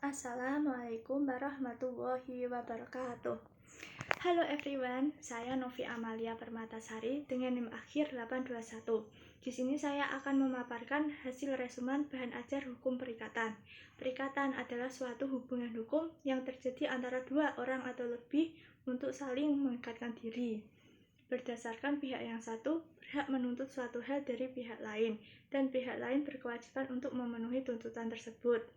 Assalamualaikum warahmatullahi wabarakatuh. Halo everyone, saya Novi Amalia Permatasari dengan NIM akhir 821. Di sini saya akan memaparkan hasil resumen bahan ajar hukum perikatan. Perikatan adalah suatu hubungan hukum yang terjadi antara dua orang atau lebih untuk saling mengikatkan diri. Berdasarkan pihak yang satu berhak menuntut suatu hal dari pihak lain, dan pihak lain berkewajiban untuk memenuhi tuntutan tersebut.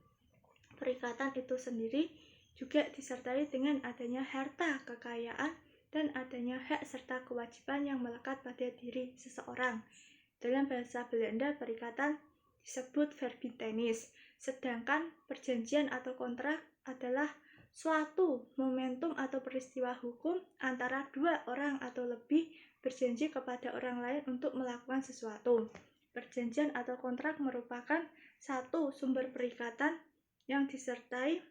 Perikatan itu sendiri juga disertai dengan adanya harta kekayaan dan adanya hak serta kewajiban yang melekat pada diri seseorang. Dalam bahasa Belanda, perikatan disebut verbintenis, sedangkan perjanjian atau kontrak adalah suatu momentum atau peristiwa hukum antara dua orang atau lebih berjanji kepada orang lain untuk melakukan sesuatu. Perjanjian atau kontrak merupakan satu sumber perikatan yang disertai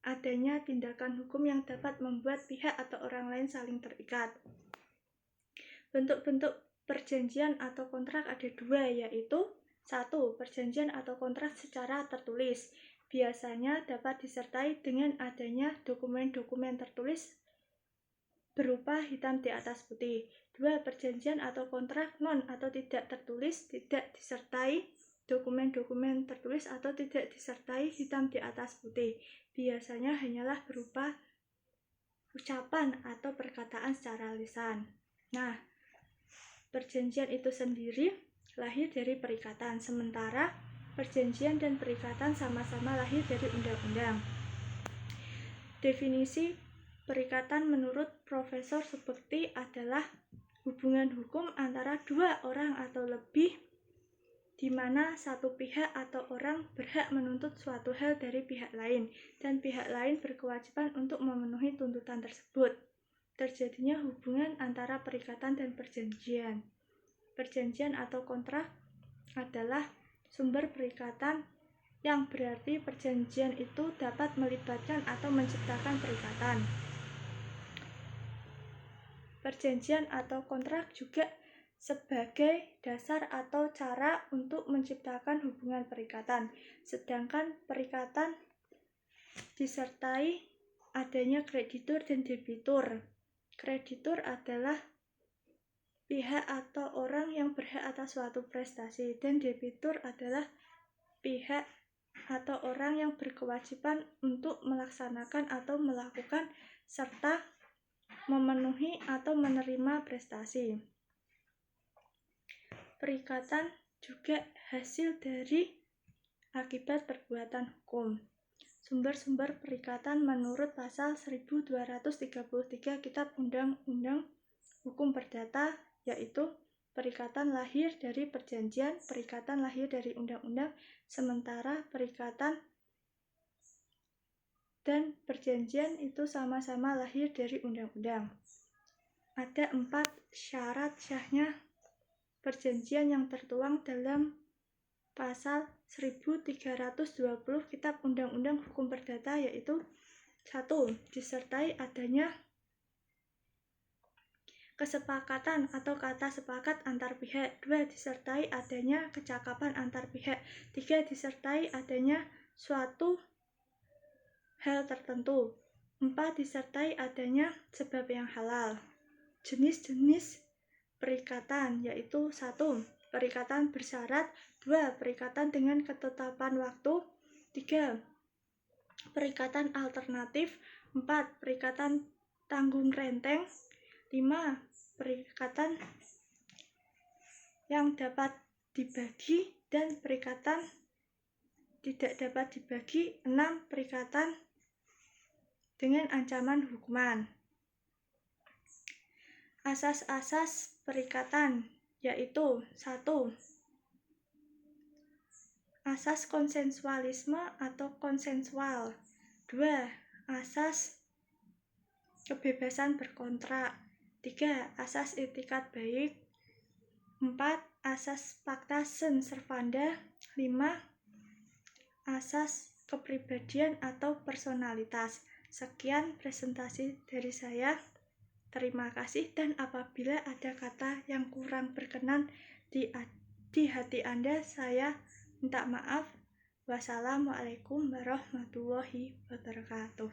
adanya tindakan hukum yang dapat membuat pihak atau orang lain saling terikat. Bentuk-bentuk perjanjian atau kontrak ada dua, yaitu 1. Perjanjian atau kontrak secara tertulis. Biasanya dapat disertai dengan adanya dokumen-dokumen tertulis berupa hitam di atas putih. 2. Perjanjian atau kontrak non atau tidak tertulis, tidak disertai dokumen-dokumen tertulis atau tidak disertai hitam di atas putih. Biasanya hanyalah berupa ucapan atau perkataan secara lisan. Nah, perjanjian itu sendiri lahir dari perikatan, sementara perjanjian dan perikatan sama-sama lahir dari undang-undang. Definisi perikatan menurut Profesor Subekti adalah hubungan hukum antara dua orang atau lebih di mana satu pihak atau orang berhak menuntut suatu hal dari pihak lain, dan pihak lain berkewajiban untuk memenuhi tuntutan tersebut. Terjadinya hubungan antara perikatan dan perjanjian. Perjanjian atau kontrak adalah sumber perikatan, yang berarti perjanjian itu dapat melibatkan atau menciptakan perikatan. Perjanjian atau kontrak juga sebagai dasar atau cara untuk menciptakan hubungan perikatan, sedangkan perikatan disertai adanya kreditur dan debitur. Kreditur adalah pihak atau orang yang berhak atas suatu prestasi, dan debitur adalah pihak atau orang yang berkewajiban untuk melaksanakan atau melakukan serta memenuhi atau menerima prestasi. Perikatan juga hasil dari akibat perbuatan hukum. Sumber-sumber perikatan menurut pasal 1233 Kitab Undang-Undang Hukum Perdata, yaitu perikatan lahir dari perjanjian, perikatan lahir dari undang-undang, sementara perikatan dan perjanjian itu sama-sama lahir dari undang-undang. Ada 4 syarat sahnya perjanjian yang tertuang dalam pasal 1320 Kitab Undang-Undang Hukum Perdata, yaitu 1. Disertai adanya kesepakatan atau kata sepakat antar pihak. 2. Disertai adanya kecakapan antar pihak. 3. Disertai adanya suatu hal tertentu. 4. Disertai adanya sebab yang halal. Jenis-jenis perikatan yaitu 1. Perikatan bersyarat. 2. Perikatan dengan ketetapan waktu. 3. Perikatan alternatif. 4. Perikatan tanggung renteng. 5. Perikatan yang dapat dibagi dan perikatan tidak dapat dibagi. 6. Perikatan dengan ancaman hukuman. Asas-asas perikatan yaitu 1. Asas konsensualisme atau konsensual. 2. Asas kebebasan berkontrak. 3. Asas etikat baik. 4. Asas pacta sunt servanda. 5. Asas kepribadian atau personalitas. Sekian presentasi dari saya. Terima kasih, dan apabila ada kata yang kurang berkenan di hati Anda, saya minta maaf. Wassalamualaikum warahmatullahi wabarakatuh.